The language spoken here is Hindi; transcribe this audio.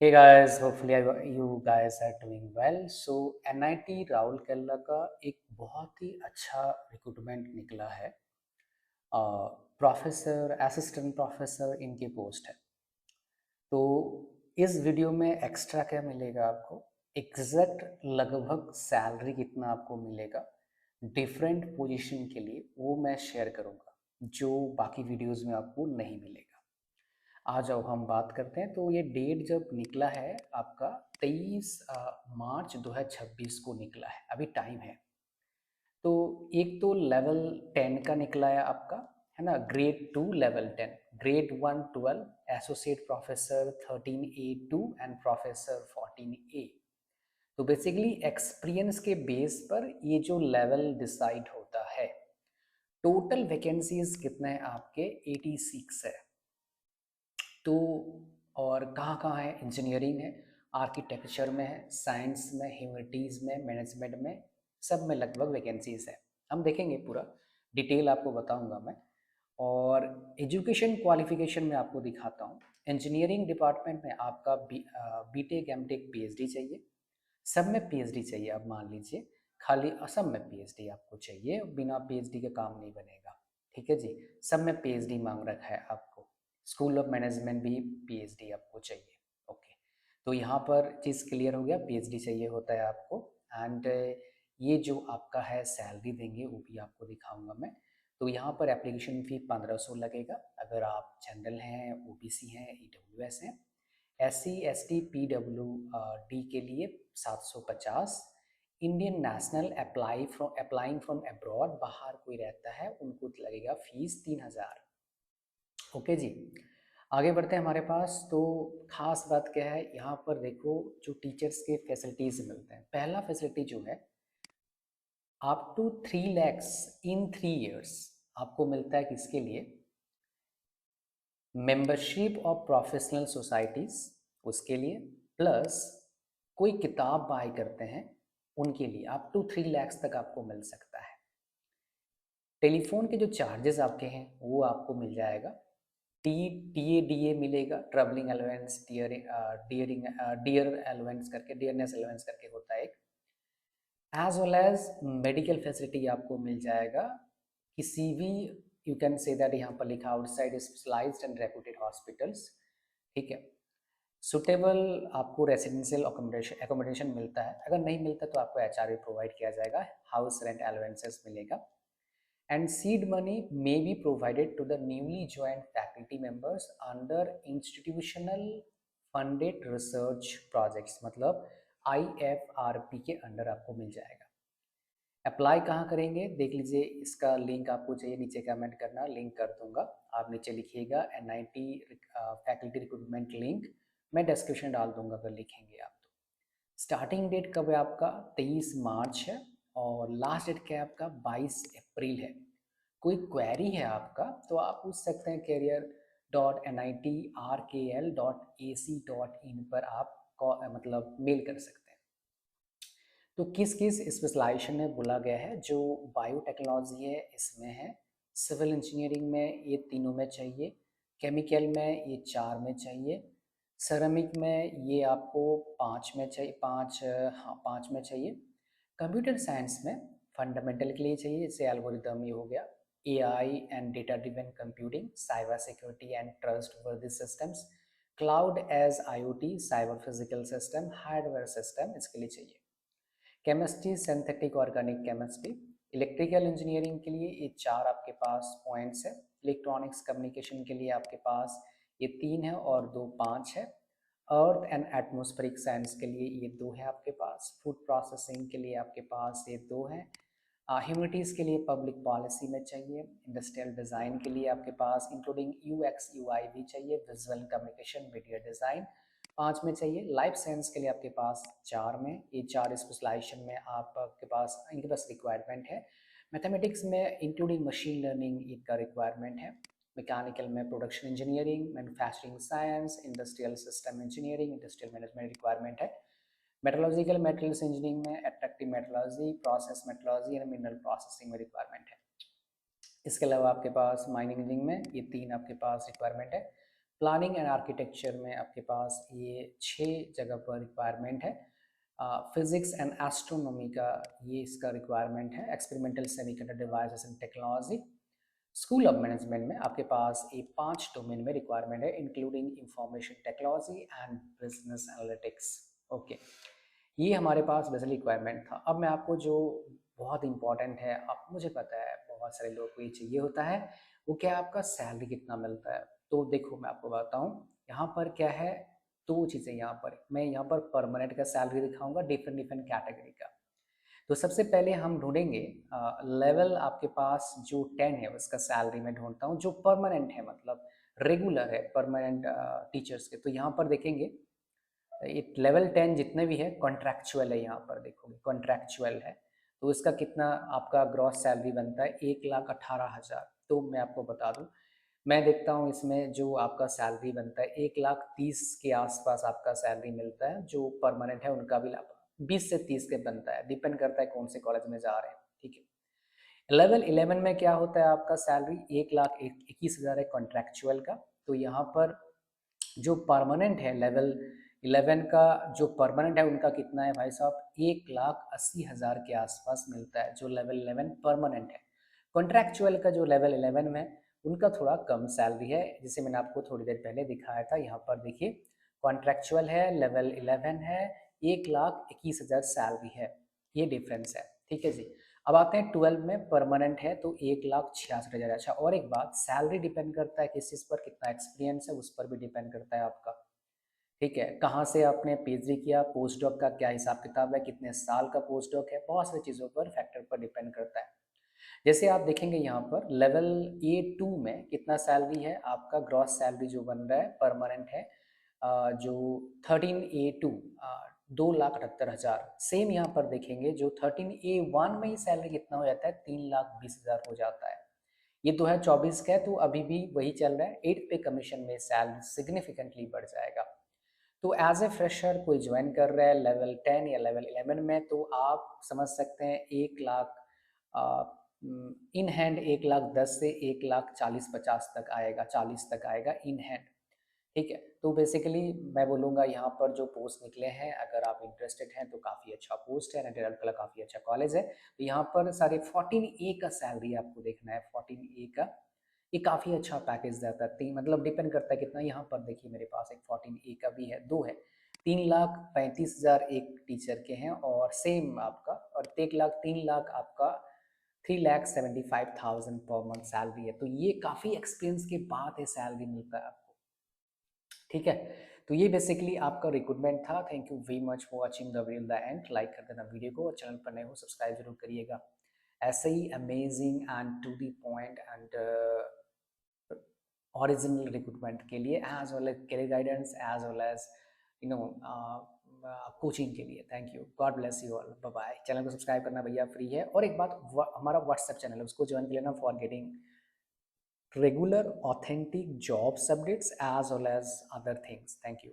Hey guys, hopefully you guys are doing well. So NIT Rourkela का एक बहुत ही अच्छा रिक्रूटमेंट निकला है। प्रोफेसर असिस्टेंट प्रोफेसर इनकी पोस्ट है। तो इस वीडियो में एक्स्ट्रा क्या मिलेगा आपको, एग्जैक्ट लगभग सैलरी कितना आपको मिलेगा डिफरेंट पोजीशन के लिए, वो मैं शेयर करूँगा जो बाकी वीडियोस में आपको नहीं मिलेगा। आ जाओ हम बात करते हैं। तो ये डेट जब निकला है आपका 23 मार्च 2026 को निकला है, अभी टाइम है। तो एक तो लेवल 10 का निकला है आपका, है ना, grade 2 level 10, grade 1 12, associate professor 13A2 and professor 14A। तो बेसिकली एक्सपीरियंस के बेस पर ये जो लेवल डिसाइड होता है। टोटल वैकेंसीज कितने हैं आपके, 86 है। तो और कहाँ कहाँ है, इंजीनियरिंग है, आर्किटेक्चर में है, साइंस में, ह्यूमैनिटीज़ में, मैनेजमेंट में, सब में लगभग वैकेंसीज है। हम देखेंगे पूरा डिटेल, आपको बताऊंगा मैं। और एजुकेशन क्वालिफिकेशन में आपको दिखाता हूँ। इंजीनियरिंग डिपार्टमेंट में आपका बीटेक एमटेक पीएचडी चाहिए, सब में पीएचडी चाहिए। अब मान लीजिए खाली असम में पीएचडी आपको चाहिए, बिना पीएचडी के काम नहीं बनेगा। ठीक है जी, सब में पीएचडी मांग रखा है आपको। स्कूल ऑफ मैनेजमेंट भी पीएचडी आपको चाहिए। ओके, तो यहाँ पर चीज़ क्लियर हो गया, पीएचडी चाहिए होता है आपको। एंड ये जो आपका है सैलरी देंगे वो भी आपको दिखाऊंगा मैं। तो यहाँ पर एप्लीकेशन फ़ी 1500 लगेगा अगर आप जनरल हैं, ओबीसी हैं, ईडब्ल्यूएस हैं। SC ST PW डी के लिए 750। Indian national applying from abroad, बाहर कोई रहता है उनको लगेगा फीस 3000। ओके जी, आगे बढ़ते हैं हमारे पास। तो खास बात क्या है यहाँ पर, देखो जो टीचर्स के फैसिलिटीज मिलते हैं। पहला फैसिलिटी जो है, अप टू 3 lakhs इन 3 years आपको मिलता है। किसके लिए, मेंबरशिप ऑफ प्रोफेशनल सोसाइटीज, उसके लिए, प्लस कोई किताब बाय करते हैं उनके लिए अप टू 3 lakhs तक आपको मिल सकता है। टेलीफोन के जो चार्जेस आपके हैं वो आपको मिल जाएगा। T T A D A मिलेगा, ट्रेवलिंग अलाउंस, डियर अलाउंस करके, डियरनेस अलाउंस करके होता है एक। As well as medical facility आपको मिल जाएगा किसी भी, यू कैन से दैट यहाँ पर लिखा outside specialised and reputed hospitals. ठीक है, सुटेबल आपको रेसिडेंशियल एकोमोडेशन मिलता है। अगर नहीं मिलता तो आपको एचआरए प्रोवाइड किया जाएगा, हाउस रेंट अलाउंसेस मिलेगा। And seed money may be provided to the newly joined faculty members under institutional funded research projects, मतलब IFRP के अंडर आपको मिल जाएगा। अप्लाई कहाँ करेंगे देख लीजिए, इसका लिंक आपको चाहिए नीचे कमेंट करना, लिंक कर दूंगा। आप नीचे लिखिएगा NIT फैकल्टी रिक्रूटमेंट लिंक, मैं डिस्क्रिप्शन डाल दूंगा अगर लिखेंगे आप तो। स्टार्टिंग डेट कब है आपका, 23 मार्च है, और लास्ट डेट क्या है आपका, 22 अप्रैल है। कोई क्वेरी है आपका तो आप पूछ सकते हैं career.nitrkl.ac.in पर आप मतलब मेल कर सकते हैं। तो किस किस स्पेशलाइजेशन में बोला गया है, जो बायोटेक्नोलॉजी है इसमें है, सिविल इंजीनियरिंग में ये तीनों में चाहिए, केमिकल में ये 4 में चाहिए, सेरामिक में ये आपको 5 में चाहिए, 5, हाँ 5 में चाहिए। कंप्यूटर साइंस में फंडामेंटल के लिए चाहिए, जैसे एल्गोरिदम ये हो गया, AI and data driven computing, cyber security and trustworthy systems, cloud edge IoT, cyber physical system, hardware system, इसके लिए चाहिए। Chemistry, synthetic organic chemistry, electrical engineering के लिए ये 4 आपके पास पॉइंट्स है। इलेक्ट्रॉनिक्स कम्युनिकेशन के लिए आपके पास ये 3 है और 2 5 है। अर्थ एंड एटमॉस्फेरिक साइंस के लिए ये 2 है आपके पास। फूड प्रोसेसिंग के लिए आपके पास ये 2 है। ह्यूमैनिटीज़ के लिए पब्लिक पॉलिसी में चाहिए। इंडस्ट्रियल डिज़ाइन के लिए आपके पास इंक्लूडिंग UX UI भी चाहिए, विजुअल कम्युनिकेशन, मीडिया डिज़ाइन 5 में चाहिए। लाइफ साइंस के लिए आपके पास 4 में, ये 4 स्पेशलाइजेशन में आपके पास, इनके पास रिक्वायरमेंट है। मैथमेटिक्स में इंक्लूडिंग मशीन लर्निंग इनका रिक्वायरमेंट है। मैकेनिकल में production engineering, manufacturing science, industrial system engineering, industrial management requirement है। मेटलर्जिकल मेटल्स इंजीनियरिंग में attractive metallurgy, process metallurgy and mineral processing में रिक्वायरमेंट है। इसके अलावा आपके पास माइनिंग इंजीनियरिंग में ये 3 आपके पास रिक्वायरमेंट है। प्लानिंग एंड आर्किटेक्चर में आपके पास ये 6 जगह पर रिक्वायरमेंट है। फिजिक्स एंड एस्ट्रोनॉमी का ये इसका रिक्वायरमेंट है। Experimental semiconductor devices and technology. School of management में आपके पास ये 5 डोमेन में रिक्वायरमेंट है, including information technology and business analytics. Okay, ये हमारे पास बेसिकली रिक्वायरमेंट था। अब मैं आपको जो बहुत इंपॉर्टेंट है, आप मुझे पता है बहुत सारे लोगों को ये चाहिए होता है, वो क्या है, आपका सैलरी कितना मिलता है। तो देखो मैं आपको बताऊं, यहाँ पर क्या है, दो चीज़ें यहाँ पर। मैं यहाँ पर परमानेंट का सैलरी दिखाऊंगा, डिफरेंट डिफरेंट कैटेगरी का। तो सबसे पहले हम ढूंढेंगे लेवल आपके पास जो 10 है उसका सैलरी मैं ढूंढता हूँ, जो परमानेंट है, मतलब रेगुलर है, परमानेंट टीचर्स के। तो यहाँ पर देखेंगे लेवल 10 जितने भी है कॉन्ट्रैक्चुअल है। यहाँ पर देखोगे कॉन्ट्रैक्चुअल है, तो इसका कितना आपका ग्रॉस सैलरी बनता है, 1,18,000। तो मैं आपको बता दूं, मैं देखता हूँ इसमें जो आपका सैलरी बनता है 1,30,000 के आसपास आपका सैलरी मिलता है। जो परमानेंट है उनका भी 20 से 30 के बनता है, डिपेंड करता है कौन से कॉलेज में जा रहे हैं। ठीक है, लेवल 11 में क्या होता है, आपका सैलरी 1,21,000 है कॉन्ट्रैक्चुअल का। तो यहाँ पर जो परमानेंट है लेवल 11 का, जो परमानेंट है उनका कितना है भाई साहब, 1,80,000 के आसपास मिलता है, जो लेवल 11 परमानेंट है। कॉन्ट्रैक्चुअल का जो लेवल 11 में, उनका थोड़ा कम सैलरी है, जिसे मैंने आपको थोड़ी देर पहले दिखाया था। यहाँ पर देखिए कॉन्ट्रैक्चुअल है, लेवल 11 है, 1,21,000 सैलरी है, ये डिफरेंस है। ठीक है जी। अब आते हैं 12 में, परमानेंट है तो 1,66,000। अच्छा, और एक बात, सैलरी डिपेंड करता है किस चीज़ पर, कितना एक्सपीरियंस है उस पर भी डिपेंड करता है आपका। ठीक है, कहाँ से आपने पीएचडी किया, पोस्ट डॉक का क्या हिसाब किताब है, कितने साल का पोस्ट डॉक है, बहुत सारी चीज़ों पर, फैक्टर पर डिपेंड करता है। जैसे आप देखेंगे यहाँ पर लेवल A2 में कितना सैलरी है आपका, ग्रॉस सैलरी जो बन रहा है परमानेंट है, जो 13A2 2,78,000। सेम यहाँ पर देखेंगे जो 13A1 में ही सैलरी कितना हो जाता है, 3,20,000 हो जाता है। ये 2024 का है, तो अभी भी वही चल रहा है। 8 पे कमीशन में सैलरी सिग्निफिकेंटली बढ़ जाएगा। तो एज ए फ्रेशर कोई ज्वाइन कर रहा है लेवल 10 या लेवल 11 में, तो आप समझ सकते हैं 1,00,000 इन हैंड, 1,10,000 से 1,40,50 तक आएगा, 40 तक आएगा इन हैंड। ठीक है, तो बेसिकली मैं बोलूँगा यहाँ पर जो पोस्ट निकले हैं, अगर आप इंटरेस्टेड हैं तो काफ़ी अच्छा पोस्ट है, नेट का काफ़ी अच्छा कॉलेज है। तो यहाँ पर सारे 14A का सैलरी आपको देखना है, 14A का ये काफ़ी अच्छा पैकेज देता है। तीन मतलब डिपेंड करता है कितना। यहाँ पर देखिए मेरे पास एक 14A का भी है, दो है, 3,35,000 एक टीचर के हैं, और सेम आपका, और 1,03,00,000 आपका 3,75,000 पर मंथ सैलरी है। तो ये काफ़ी एक्सपीरियंस के बाद ये सैलरी मिलता है आपको। ठीक है, तो ये बेसिकली आपका रिक्रूटमेंट था। Thank you very much for watching the video the end. Like कर देना वीडियो को, और चैनल पर नए हो सब्सक्राइब जरूर करिएगा। ऐसे ही amazing and to the point and original recruitment के लिए, as well as career guidance, as well as you know coaching के लिए। Thank you, God bless you all, bye bye. Channel को सब्सक्राइब करना भैया फ्री है। और एक बात, हमारा व्हाट्सएप चैनल है, उसको ज्वाइन कर लेना for getting regular authentic jobs updates as well as other things. Thank you.